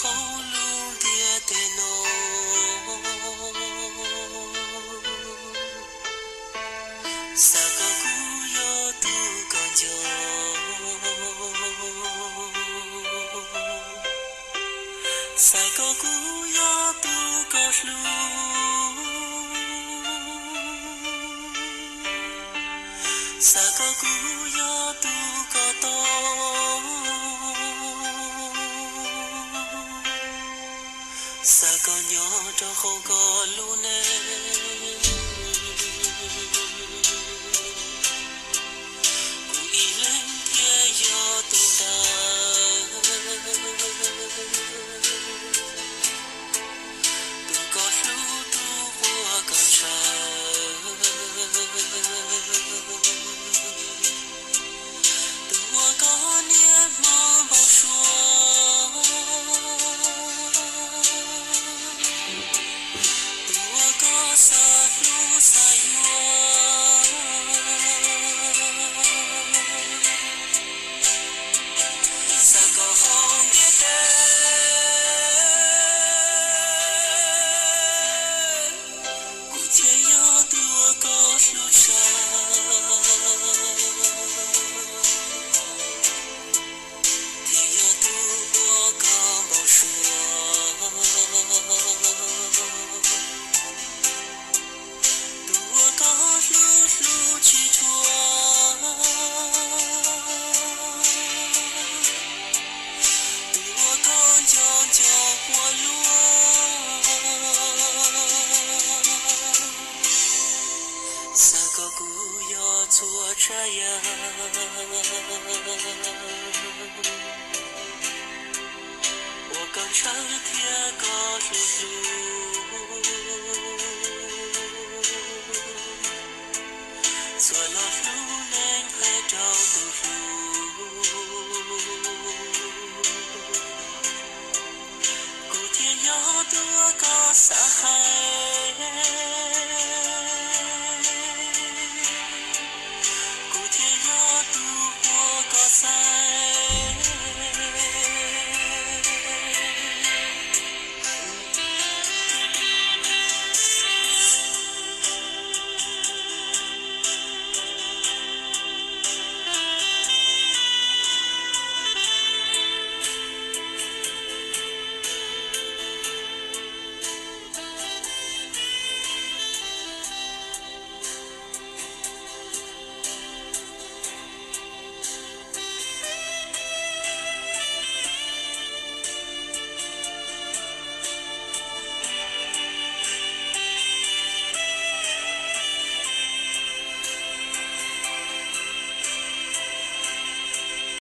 后路跌跌喏，三个古要渡江桥，三个古要渡江路，三个古要渡江道。三个鸟着后个路呢，故意冷天要等待，渡个路渡我个山，渡我个年忙忙说。三路三月，三个红的灯，古天要渡我个路上，天要渡我个梦说。路去闯，渡我刚将叫我落，三个姑要坐车呀，我刚上天高路路。